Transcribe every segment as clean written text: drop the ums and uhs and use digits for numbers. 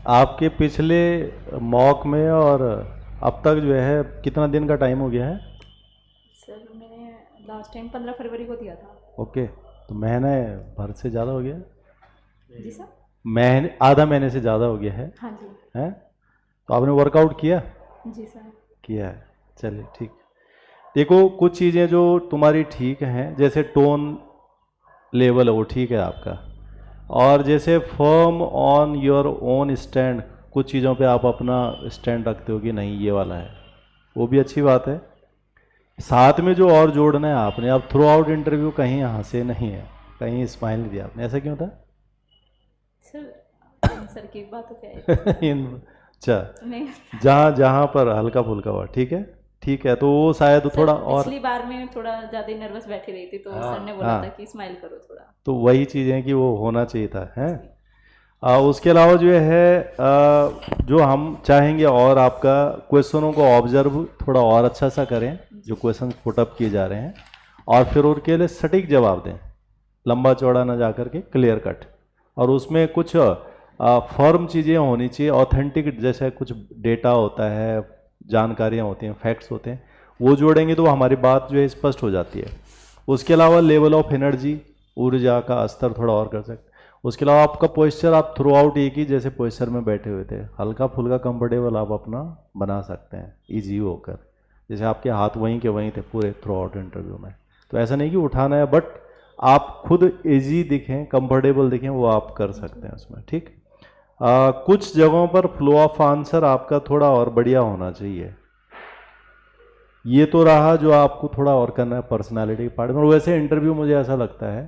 आपके पिछले मॉक में और अब तक जो है कितना दिन का टाइम हो गया है? सर मैंने लास्ट टाइम 15 फरवरी को दिया था। ओके, तो महीने भर से ज़्यादा हो गया? जी सर। महीने, आधा महीने से ज़्यादा हो गया है? हाँ जी। हैं? तो आपने वर्कआउट किया? जी सर। किया है, चलिए ठीक। देखो कुछ चीज़ें जो तुम्हारी ठीक हैं, जैसे टोन लेवल है वो ठीक है आपका, और जैसे firm on your own stand, कुछ चीज़ों पे आप अपना स्टैंड रखते हो कि नहीं ये वाला है, वो भी अच्छी बात है। साथ में जो और जोड़ना है आपने, अब थ्रू आउट इंटरव्यू कहीं हंसे नहीं है, कहीं स्माइल नहीं दिया आपने, ऐसा क्यों था? सर सर की बात हो क्या अच्छा, नहीं। जहाँ जहाँ पर हल्का फुल्का हुआ, ठीक है ठीक है, तो वो शायद सर थोड़ा और। पिछली बार में थोड़ा ज़्यादा ही नर्वस बैठी रही थी, तो सर ने हाँ बोला था हाँ, कि स्माइल करो थोड़ा। तो वही चीज़ें कि वो होना चाहिए था, हैं? जी। उसके अलावा जो है जो हम चाहेंगे और आपका क्वेश्चनों को ऑब्जर्व थोड़ा और अच्छा सा करें, जो क्वेश्चन पुटअप किए जा रहे हैं, और फिर उनके लिए सटीक जवाब दें, लंबा चौड़ा ना जा करके क्लियर कट। और उसमें कुछ फर्म चीज़ें होनी चाहिए, ऑथेंटिक, जैसे कुछ डेटा होता है, जानकारियाँ होती हैं, फैक्ट्स होते हैं, वो जोड़ेंगे तो हमारी बात जो है स्पष्ट हो जाती है। उसके अलावा लेवल ऑफ एनर्जी, ऊर्जा का स्तर थोड़ा और कर सकते हैं। उसके अलावा आपका पोस्चर, आप थ्रू आउट एक ही जैसे पोस्चर में बैठे हुए थे, हल्का फुल्का कंफर्टेबल आप अपना बना सकते हैं ईजी होकर, जैसे आपके हाथ वहीं के वहीं थे पूरे थ्रू आउट इंटरव्यू में। तो ऐसा नहीं कि उठाना है, बट आप खुद इजी दिखें, कंफर्टेबल दिखें, वो आप कर सकते हैं उसमें, ठीक। कुछ जगहों पर फ्लो ऑफ आंसर आपका थोड़ा और बढ़िया होना चाहिए। ये तो रहा जो आपको थोड़ा और करना है पर्सनालिटी के पार्ट में। वैसे इंटरव्यू मुझे ऐसा लगता है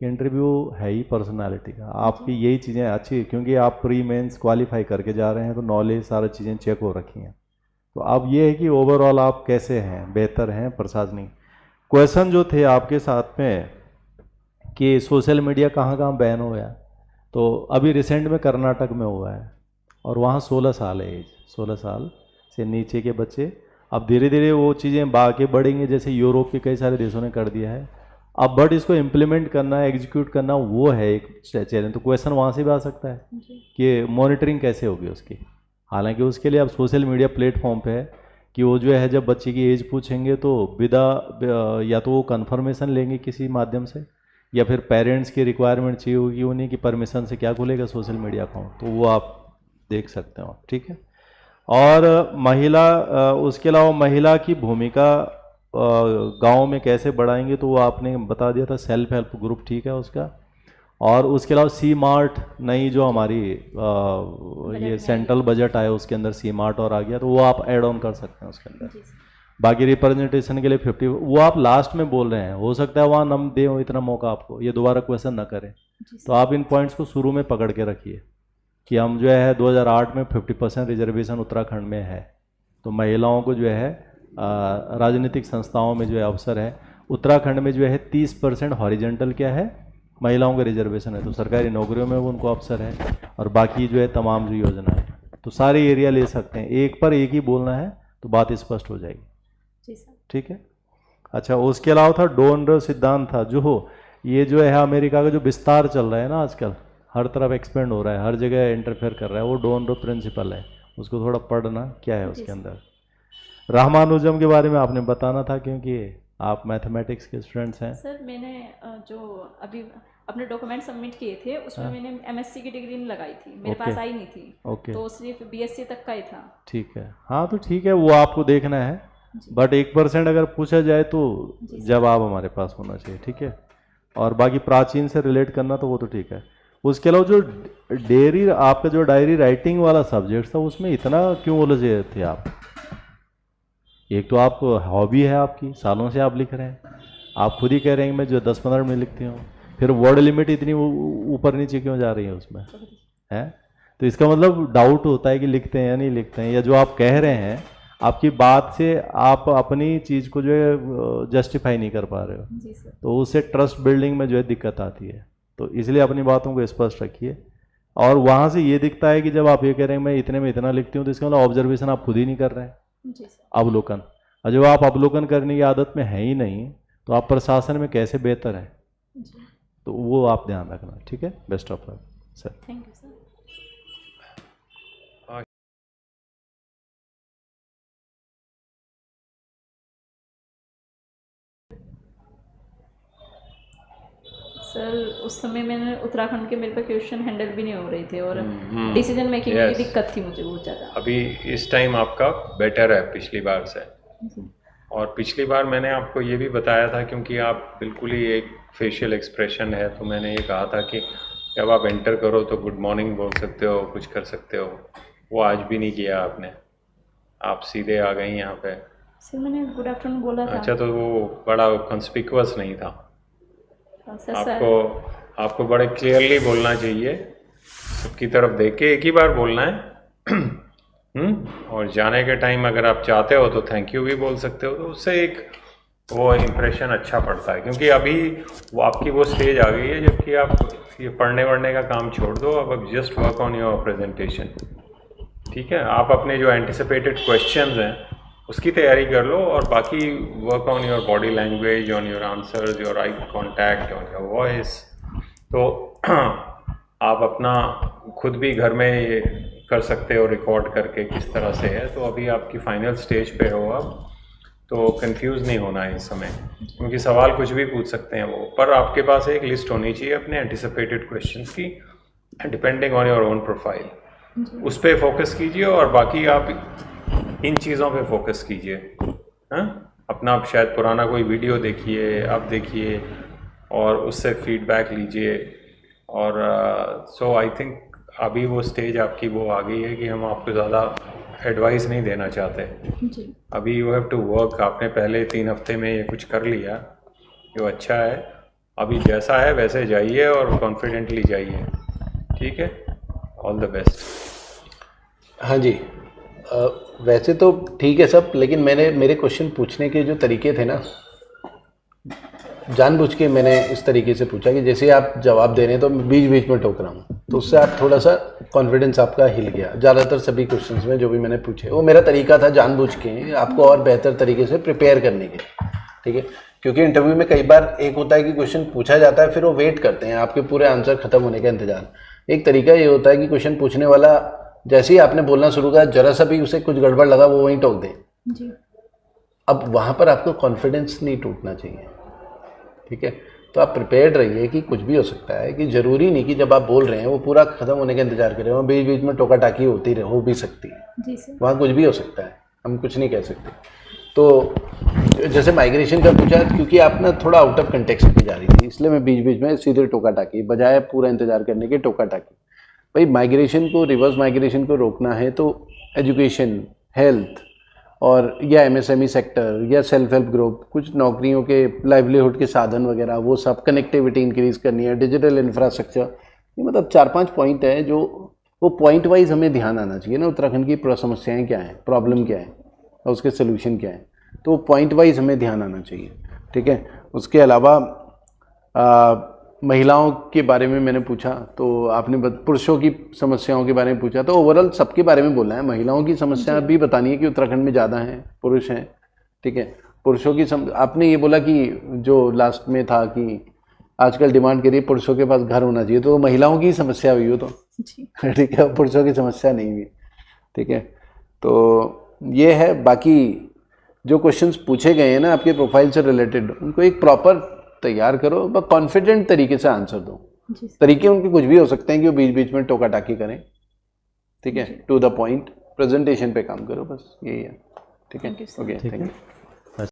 कि इंटरव्यू है ही पर्सनालिटी का, आपकी यही चीज़ें अच्छी, क्योंकि आप प्री मेंस क्वालिफाई करके जा रहे हैं, तो नॉलेज सारी चीज़ें चेक हो रखी हैं। तो अब ये है कि ओवरऑल आप कैसे हैं, बेहतर हैं प्रशासनिक। क्वेश्चन जो थे आपके साथ में कि सोशल मीडिया कहाँ कहाँ बैन हो गया, तो अभी रिसेंट में कर्नाटक में हुआ है, और वहाँ 16 साल है एज, 16 साल से नीचे के बच्चे। अब धीरे धीरे वो चीज़ें आगे बढ़ेंगे, जैसे यूरोप के कई सारे देशों ने कर दिया है अब, बट इसको इम्प्लीमेंट करना, एग्जीक्यूट करना, वो है एक चैलेंज। तो क्वेश्चन वहाँ से भी आ सकता है कि मॉनिटरिंग कैसे होगी उसकी। हालांकि उसके लिए अब सोशल मीडिया प्लेटफॉर्म पे है कि वो जो है जब बच्चे की एज पूछेंगे तो विदा, या तो वो कन्फर्मेशन लेंगे किसी माध्यम से, या फिर पेरेंट्स की रिक्वायरमेंट चाहिए होगी, उन्हीं की परमिशन से क्या खुलेगा सोशल मीडिया अकाउंट, तो वो आप देख सकते हो, ठीक है। और महिला, उसके अलावा महिला की भूमिका गांव में कैसे बढ़ाएंगे, तो वो आपने बता दिया था, सेल्फ हेल्प ग्रुप, ठीक है उसका। और उसके अलावा सी मार्ट, नई जो हमारी ये सेंट्रल बजट आया उसके अंदर सी मार्ट और आ गया, तो वो आप ऐड ऑन कर सकते हैं उसके अंदर। बाकी रिप्रेजेंटेशन के लिए 50, वो आप लास्ट में बोल रहे हैं, हो सकता है वहाँ नम दे इतना मौका आपको, ये दोबारा क्वेश्चन ना करें, तो आप इन पॉइंट्स को शुरू में पकड़ के रखिए कि हम जो है 2008 में 50% रिजर्वेशन उत्तराखंड में है, तो महिलाओं को जो है राजनीतिक संस्थाओं में जो है अवसर है। उत्तराखंड में जो है 30% हॉरिजेंटल क्या है, महिलाओं का रिजर्वेशन है, तो सरकारी नौकरियों में वो उनको अवसर है, और बाकी जो है तमाम जो योजना है, तो सारे एरिया ले सकते हैं, एक पर एक ही बोलना है तो बात स्पष्ट हो जाएगी, ठीक है। अच्छा, उसके अलावा था डोनर सिद्धांत था, जो हो ये जो है अमेरिका का जो विस्तार चल रहा है ना आजकल, हर तरफ एक्सपेंड हो रहा है, हर जगह इंटरफेयर कर रहा है, वो डोनर प्रिंसिपल है, उसको थोड़ा पढ़ना क्या है उसके अंदर। रामानुजम के बारे में आपने बताना था, क्योंकि आप मैथमेटिक्स के स्टूडेंट्स हैं। सर मैंने जो अभी अपने डॉक्यूमेंट सबमिट किए थे उसमें मैंने एमएससी की डिग्री नहीं लगाई थी, मेरे पास आई नहीं थी, तो सिर्फ बीएससी तक का ही था। ठीक है, हाँ तो ठीक है, वो आपको देखना है, बट 1% अगर पूछा जाए तो जवाब हमारे पास होना चाहिए, ठीक है। और बाकी प्राचीन से रिलेट करना तो वो तो ठीक है। उसके अलावा जो डेयरी, आपका जो डायरी राइटिंग वाला सब्जेक्ट था, उसमें इतना क्यों उलझे थे आप? एक तो आप हॉबी है आपकी, सालों से आप लिख रहे हैं, आप खुद ही कह रहे हैं मैं जो 10-15 मिनट लिखती हूँ, फिर वर्ड लिमिट इतनी ऊपर नीचे क्यों जा रही है उसमें, है? तो इसका मतलब डाउट होता है कि लिखते हैं या नहीं लिखते हैं, या जो आप कह रहे हैं आपकी बात से आप अपनी चीज़ को जो है जस्टिफाई नहीं कर पा रहे हो, जी सर। तो उससे ट्रस्ट बिल्डिंग में जो है दिक्कत आती है। तो इसलिए अपनी बातों को स्पष्ट रखिए। और वहाँ से ये दिखता है कि जब आप ये कह रहे हैं मैं इतने में इतना लिखती हूँ, तो इसका मतलब ऑब्जर्वेशन आप खुद ही नहीं कर रहे हैं, जी सर। अवलोकन। और जब आप अवलोकन करने की आदत में है ही नहीं, तो आप प्रशासन में कैसे बेहतर हैं, तो वो आप ध्यान रखना, ठीक है। Best of luck sir. Thank you sir. Sir उस समय मैंने उत्तराखंड के, मेरे पे क्वेश्चन हैंडल भी नहीं हो रहे थे और डिसीजन मेकिंग में भी दिक्कत थी मुझे बहुत ज़्यादा। अभी इस टाइम आपका बेटर है पिछली बार से। और पिछली बार मैंने आपको ये भी बताया था, क्योंकि आप बिल्कुल ही एक फेशियल एक्सप्रेशन है, तो मैंने ये कहा था कि जब आप एंटर करो तो गुड मॉर्निंग बोल सकते हो, कुछ कर सकते हो। वो आज भी नहीं किया आपने, आप सीधे आ गई यहाँ पे। सर मैंने गुड आफ्टरनून बोला था। अच्छा, तो वो बड़ा कंस्पिकुअस नहीं था। सर आपको बड़े क्लियरली बोलना चाहिए, सबकी तरफ देख के एक ही बार बोलना है। और जाने के टाइम अगर आप चाहते हो तो थैंक यू भी बोल सकते हो, तो उससे एक वो इम्प्रेशन अच्छा पड़ता है। क्योंकि अभी वो आपकी वो स्टेज आ गई है जबकि आप ये पढ़ने वढ़ने का काम छोड़ दो, अब just work on your presentation. ठीक है, आप अपने जो एंटिसिपेटेड क्वेश्चंस हैं उसकी तैयारी कर लो, और बाकी work on your body language, on your answers, your eye contact, on your voice. तो आप अपना खुद भी घर में ये कर सकते हो रिकॉर्ड करके किस तरह से है। तो अभी आपकी फाइनल स्टेज पे हो आप, तो कंफ्यूज नहीं होना है इस समय, क्योंकि सवाल कुछ भी पूछ सकते हैं वो, पर आपके पास एक लिस्ट होनी चाहिए अपने एंटिसिपेटेड क्वेश्चंस की, depending on your own profile. उस पर फोकस कीजिए और बाकी आप इन चीज़ों पे फोकस कीजिए। हाँ, अपना आप शायद पुराना कोई वीडियो देखिए, आप देखिए और उससे फीडबैक लीजिए। और सो आई थिंक अभी वो स्टेज आपकी वो आ गई है कि हम आपको ज़्यादा एडवाइस नहीं देना चाहते जी। अभी। You have to work. आपने पहले 3 हफ्ते में ये कुछ कर लिया, जो अच्छा है। अभी जैसा है वैसे जाइए और कॉन्फिडेंटली जाइए। ठीक है, ऑल द बेस्ट। हाँ जी, वैसे तो ठीक है सब, लेकिन मेरे क्वेश्चन पूछने के जो तरीके थे ना, जानबूझ के मैंने इस तरीके से पूछा कि जैसे आप जवाब दे रहे हैं तो बीच बीच में टोक रहा हूँ, तो उससे आप थोड़ा सा कॉन्फिडेंस आपका हिल गया। ज़्यादातर सभी क्वेश्चंस में जो भी मैंने पूछे वो मेरा तरीका था जानबूझ के आपको और बेहतर तरीके से प्रिपेयर करने के। ठीक है, क्योंकि इंटरव्यू में कई बार एक होता है कि क्वेश्चन पूछा जाता है, फिर वो वेट करते हैं आपके पूरे आंसर खत्म होने का इंतजार। एक तरीका ये होता है कि क्वेश्चन पूछने वाला जैसे ही आपने बोलना शुरू करा, जरा सा भी उसे कुछ गड़बड़ लगा वो वहीं टोक दे जी। अब वहाँ पर आपको कॉन्फिडेंस नहीं टूटना चाहिए। ठीक है, तो आप प्रिपेयर्ड रहिए कि कुछ भी हो सकता है, कि ज़रूरी नहीं कि जब आप बोल रहे हैं वो पूरा ख़त्म होने का इंतजार करें, वहाँ बीच बीच में टोका टाकी होती रहे, हो भी सकती है जी सर। वहाँ कुछ भी हो सकता है, हम कुछ नहीं कह सकते। तो जैसे माइग्रेशन का पूछा, क्योंकि आप ना थोड़ा आउट ऑफ कंटेक्स्ट की जा रही थी, इसलिए मैं बीच बीच में सीधे टोका टाकी बजाय पूरा इंतजार करने के टोका टाकी। भाई माइग्रेशन को, रिवर्स माइग्रेशन को रोकना है तो एजुकेशन, हेल्थ और या एमएसएमई सेक्टर या सेल्फ हेल्प ग्रुप, कुछ नौकरियों के लाइवलीहुड के साधन वगैरह, वो सब, कनेक्टिविटी इंक्रीज़ करनी है, डिजिटल इंफ्रास्ट्रक्चर, ये मतलब 4-5 पॉइंट है जो वो पॉइंट वाइज हमें ध्यान आना चाहिए ना। उत्तराखंड की समस्याएं क्या हैं, प्रॉब्लम क्या है और उसके सोल्यूशन क्या है, तो पॉइंट वाइज हमें ध्यान आना चाहिए। ठीक है, उसके अलावा महिलाओं के बारे में मैंने पूछा तो आपने पुरुषों की समस्याओं के बारे में पूछा, तो ओवरऑल सबके बारे में बोलना है। महिलाओं की समस्या भी बतानी है कि उत्तराखंड में ज़्यादा हैं, पुरुष हैं। ठीक है, पुरुषों की आपने ये बोला कि जो लास्ट में था कि आजकल डिमांड करिए पुरुषों के पास घर होना चाहिए, तो महिलाओं की समस्या हुई हो तो ठीक है, पुरुषों की समस्या नहीं हुई। ठीक है, तो ये है। बाकी जो क्वेश्चंस पूछे गए हैं ना आपके प्रोफाइल से रिलेटेड, उनको एक प्रॉपर तैयार करो, बस कॉन्फिडेंट तरीके से आंसर दो। तरीके उनके कुछ भी हो सकते हैं कि वो बीच बीच में टोका टाकी करें। ठीक है, टू द पॉइंट, प्रेजेंटेशन पे काम करो, बस यही है। ठीक है, ओके, थैंक यू।